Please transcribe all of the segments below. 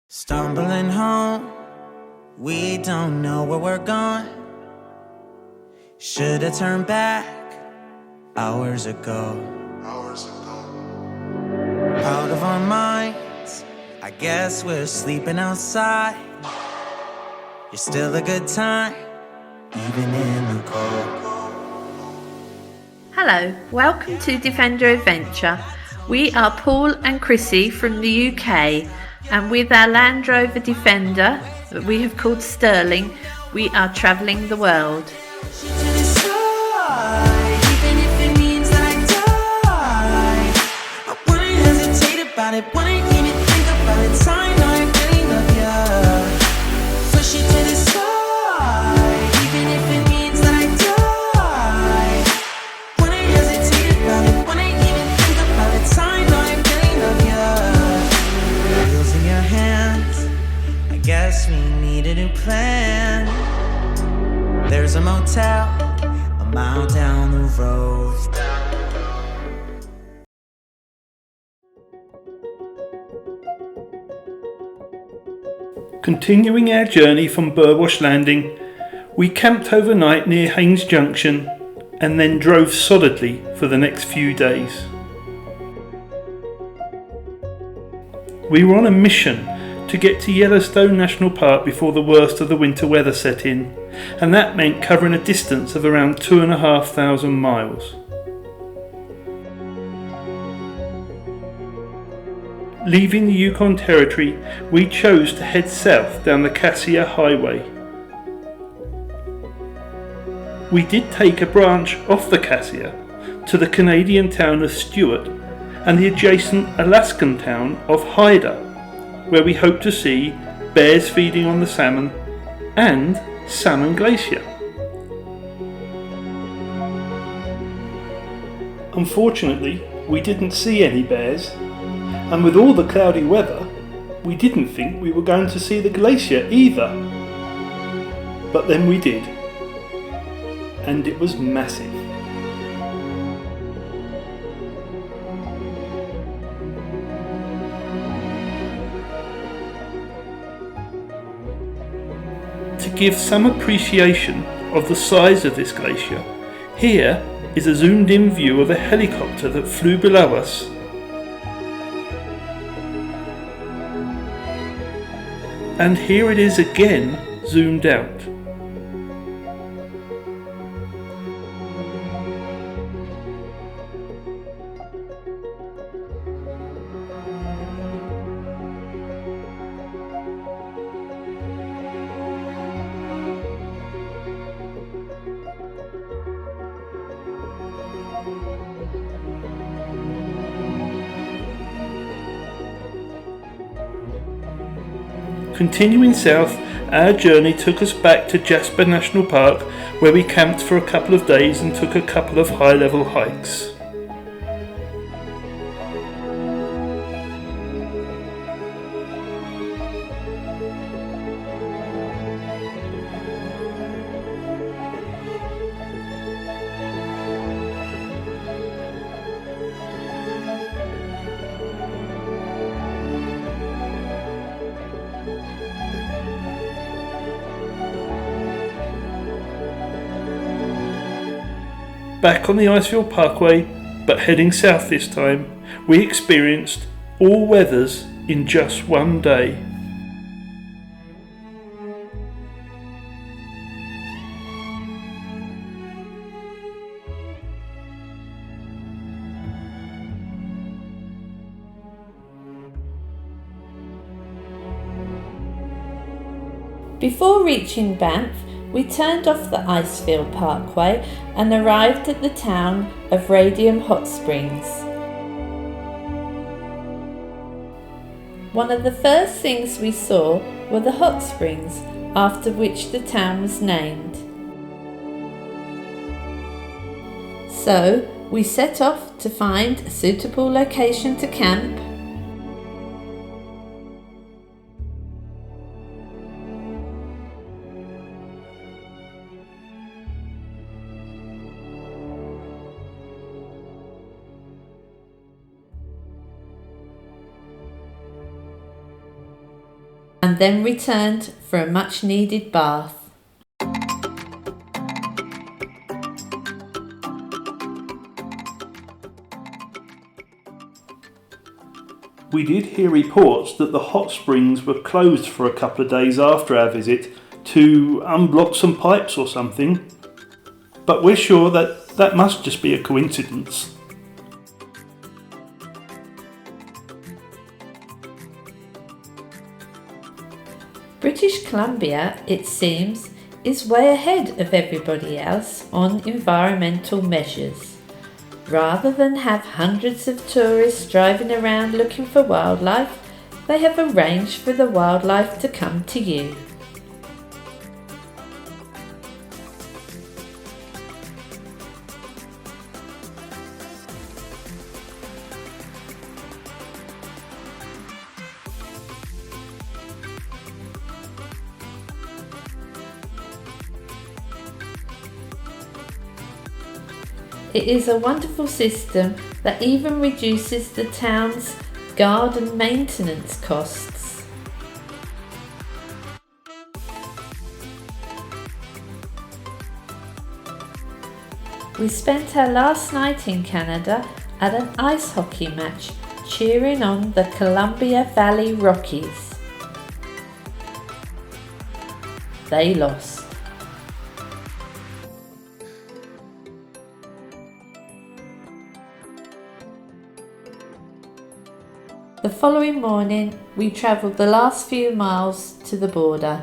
Stumbling home, we don't know where we're going. Should've turned back hours ago. Out of our minds, I guess we're sleeping outside. You're still a good time, even in the cold. Hello, welcome to Defender Adventure. We are Paul and Chrissy from the UK, and with our Land Rover Defender that we have called Sterling, we are travelling the world. Guess we need a new plan. There's a motel a mile down the road. Continuing our journey from Burwash Landing, we camped overnight near Haynes Junction and then drove solidly for the next few days. We were on a mission to get to Yellowstone National Park before the worst of the winter weather set in, and that meant covering a distance of around 2,500 miles. Leaving the Yukon territory, we chose to head south down the Glacier highway. We did take a branch off the Glacier to the Canadian town of Stewart and the adjacent Alaskan town of Hyder, where we hope to see bears feeding on the salmon and Salmon Glacier. Unfortunately, we didn't see any bears, and with all the cloudy weather, we didn't think we were going to see the glacier either. But then we did, and it was massive. To give some appreciation of the size of this glacier, here is a zoomed in view of a helicopter that flew below us. And here it is again, zoomed out. Continuing south, our journey took us back to Jasper National Park, where we camped for a couple of days and took a couple of high-level hikes. Back on the Icefield Parkway, but heading south this time, we experienced all weathers in just one day. Before reaching Banff, we turned off the Icefield Parkway and arrived at the town of Radium Hot Springs. One of the first things we saw were the hot springs, after which the town was named. So we set off to find a suitable location to camp. and then returned for a much needed bath. We did hear reports that the hot springs were closed for a couple of days after our visit to unblock some pipes or something, but we're sure that must just be a coincidence. British Columbia, it seems, is way ahead of everybody else on environmental measures. Rather than have hundreds of tourists driving around looking for wildlife, they have arranged for the wildlife to come to you. It is a wonderful system that even reduces the town's garden maintenance costs. We spent our last night in Canada at an ice hockey match, cheering on the Columbia Valley Rockies. They lost. The following morning, we travelled the last few miles to the border.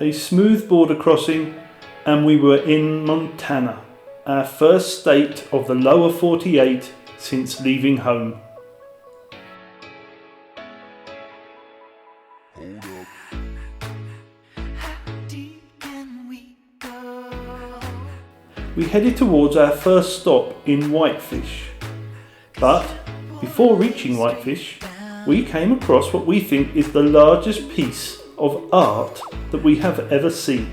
A smooth border crossing, and we were in Montana, our first state of the lower 48 since leaving home. We headed towards our first stop in Whitefish, but before reaching Whitefish, we came across what we think is the largest piece of art that we have ever seen.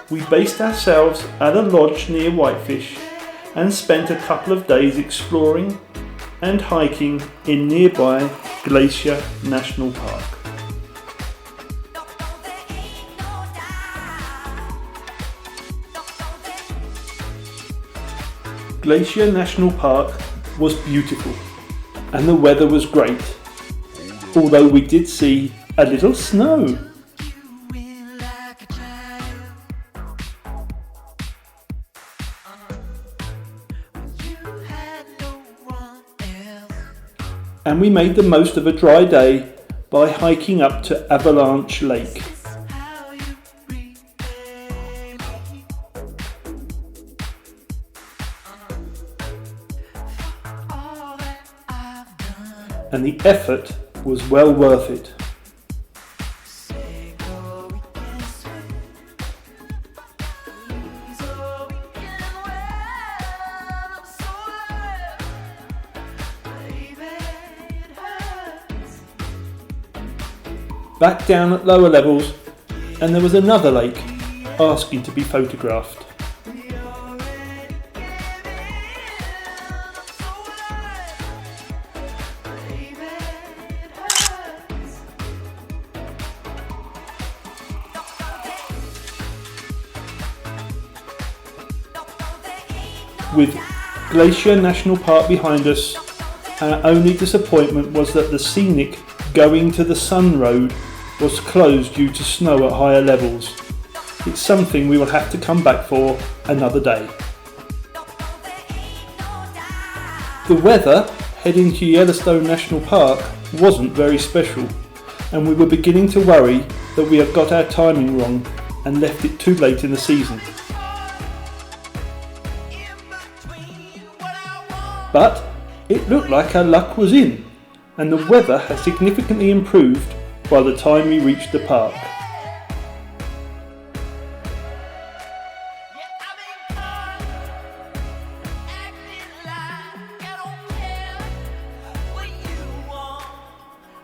We based ourselves at a lodge near Whitefish and spent a couple of days exploring and hiking in nearby Glacier National Park. Glacier National Park was beautiful and the weather was great, although we did see a little snow. And we made the most of a dry day by hiking up to Avalanche Lake. And the effort was well worth it. Back down at lower levels, and there was another lake asking to be photographed. With Glacier National Park behind us, our only disappointment was that the scenic Going to the Sun Road was closed due to snow at higher levels. It's something we will have to come back for another day. The weather heading to Yellowstone National Park wasn't very special, and we were beginning to worry that we had got our timing wrong and left it too late in the season. But it looked like our luck was in, and the weather had significantly improved by the time we reached the park.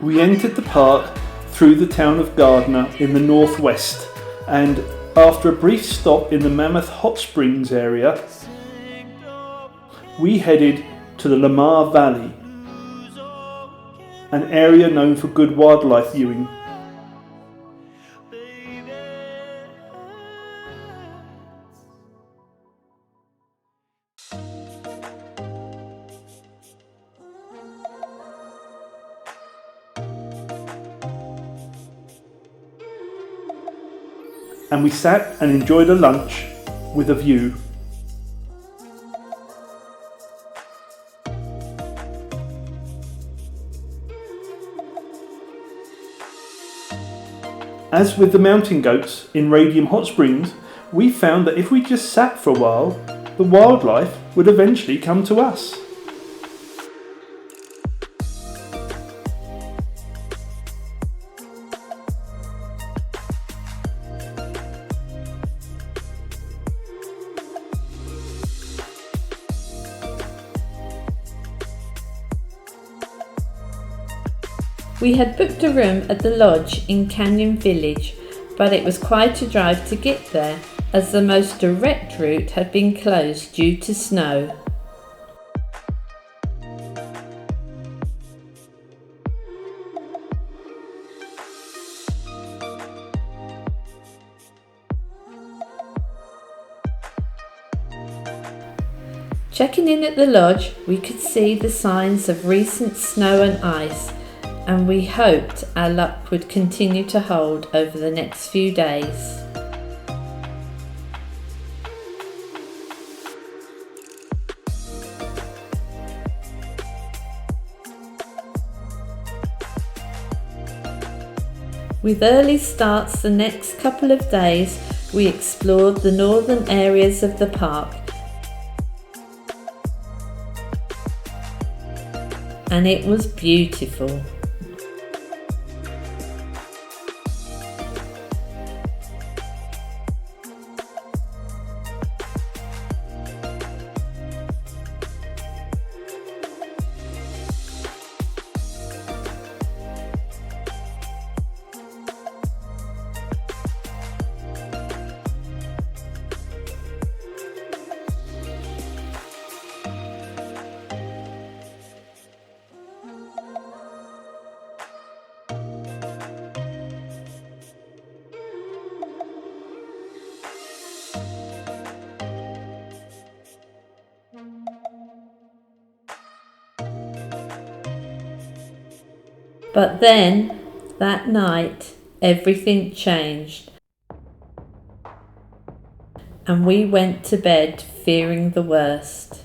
We entered the park through the town of Gardner in the northwest, and after a brief stop in the Mammoth Hot Springs area, we headed to the Lamar Valley, an area known for good wildlife viewing. And we sat and enjoyed a lunch with a view. As with the mountain goats in Radium Hot Springs, we found that if we just sat for a while, the wildlife would eventually come to us. We had booked a room at the lodge in Canyon Village, but it was quite a drive to get there, as the most direct route had been closed due to snow. Checking in at the lodge, we could see the signs of recent snow and ice, and we hoped our luck would continue to hold over the next few days. With early starts the next couple of days, we explored the northern areas of the park, and it was beautiful. But then, that night, everything changed, and we went to bed fearing the worst.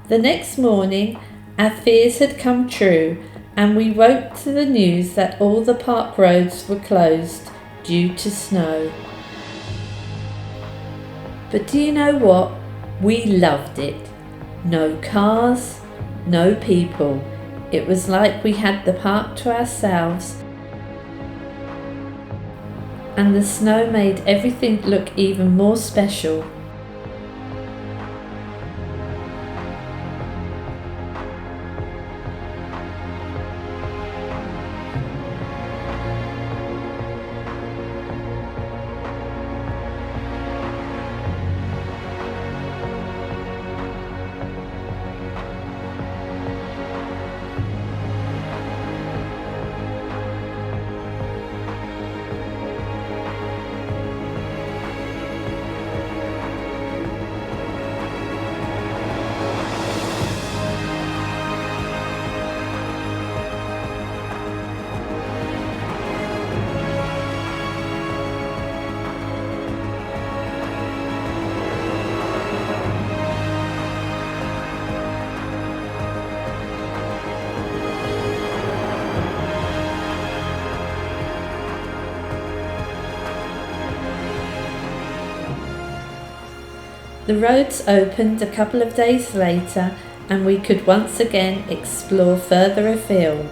The next morning, our fears had come true, and we woke to the news that all the park roads were closed due to snow. But do you know what? We loved it. No cars, no people. It was like we had the park to ourselves, and the snow made everything look even more special. The roads opened a couple of days later and we could once again explore further afield.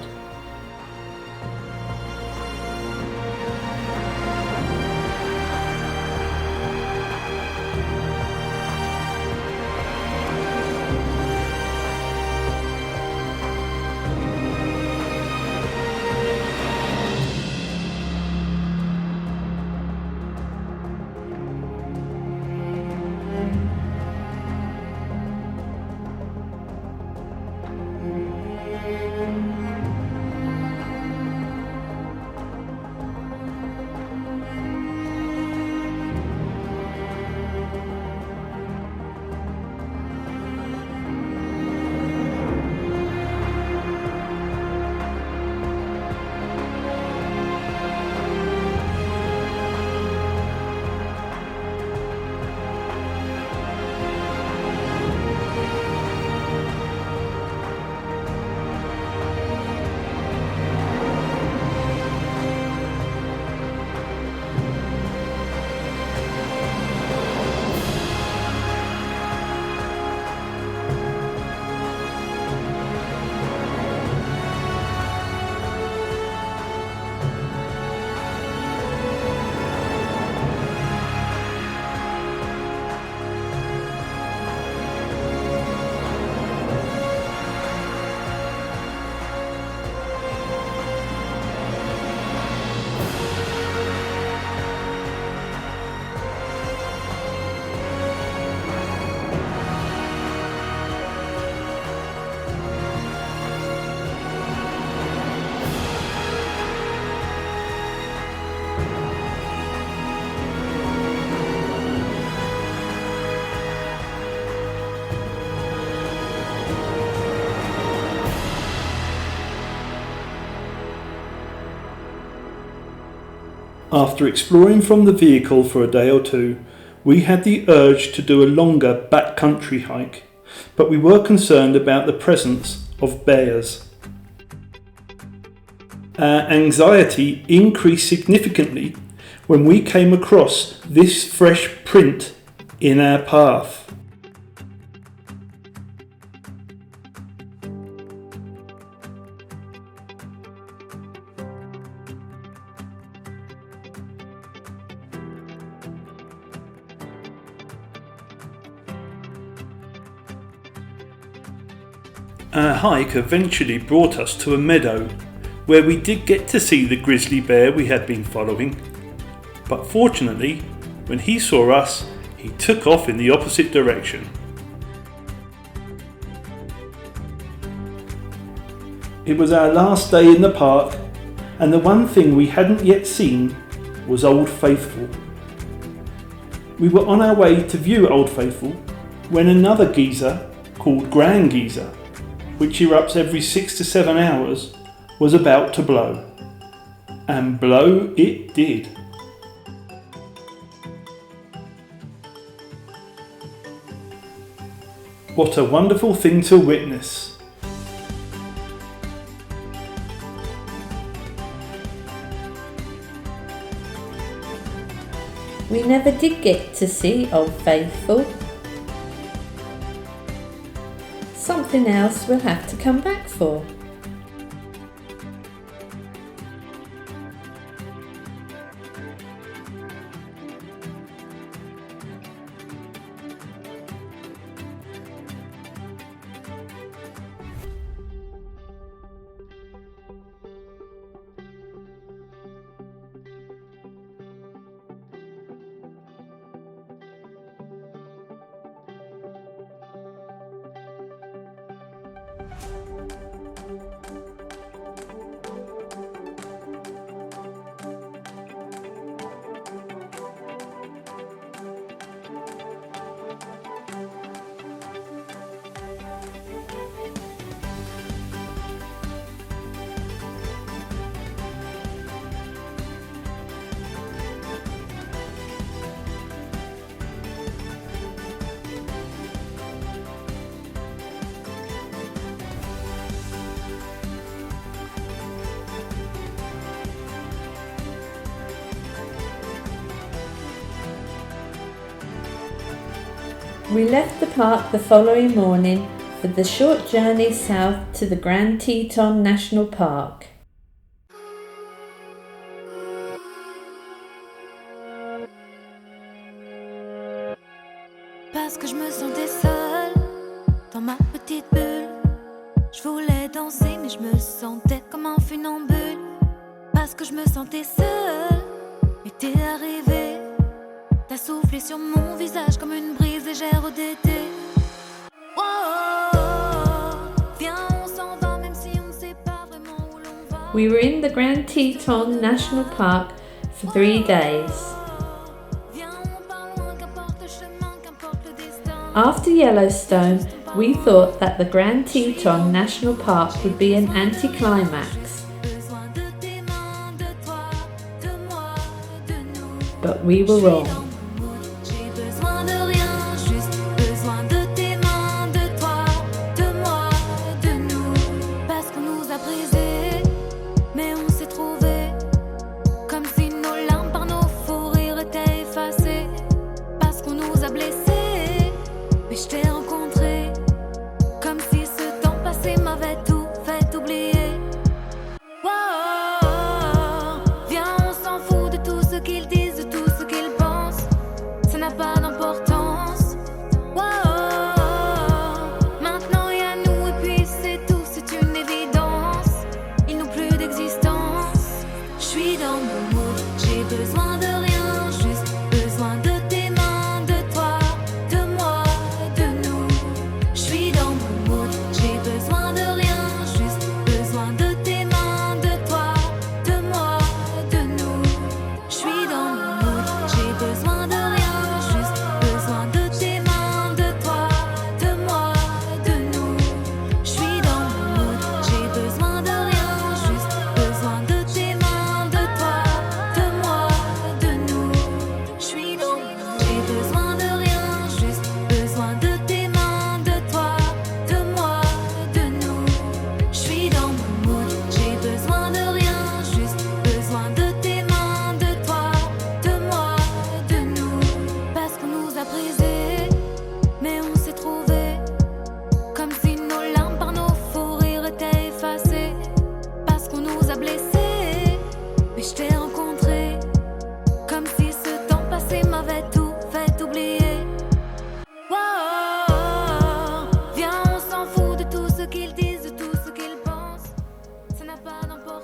After exploring from the vehicle for a day or two, we had the urge to do a longer backcountry hike, but we were concerned about the presence of bears. Our anxiety increased significantly when we came across this fresh print in our path. Our hike eventually brought us to a meadow where we did get to see the grizzly bear we had been following, but fortunately, when he saw us, he took off in the opposite direction. It was our last day in the park, and the one thing we hadn't yet seen was Old Faithful. We were on our way to view Old Faithful when another geyser called Grand Geyser, which erupts every 6 to 7 hours, was about to blow. And blow it did. What a wonderful thing to witness. We never did get to see Old Faithful. Something else we'll have to come back for. We left the park the following morning for the short journey south to the Grand Teton National Park. Parce que je me sentais seule dans ma petite bulle. Je voulais danser mais je me sentais comme un funambule. Parce que je me sentais seule et t'es arrivé. T'as soufflé sur mon visage comme une brise légère d'été. Viens on s'en va même si on ne sait pas vraiment où l'on va. We were in the Grand Teton National Park for 3 days. After Yellowstone, we thought that the Grand Teton National Park would be an anticlimax. But we were wrong.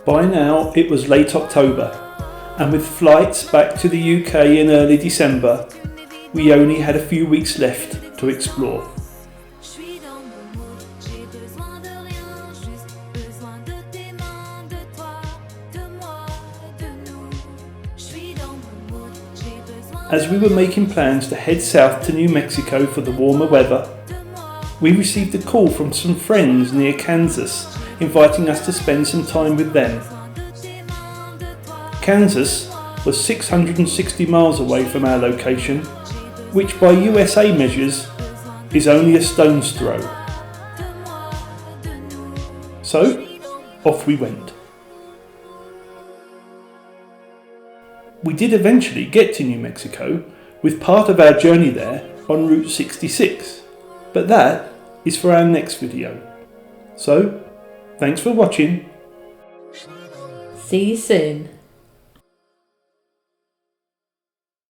By now it was late October, and with flights back to the UK in early December, we only had a few weeks left to explore. As we were making plans to head south to New Mexico for the warmer weather, we received a call from some friends near Kansas inviting us to spend some time with them. Kansas was 660 miles away from our location, which by USA measures is only a stone's throw. So, off we went. We did eventually get to New Mexico, with part of our journey there on Route 66, but that is for our next video. So, thanks for watching. See you soon.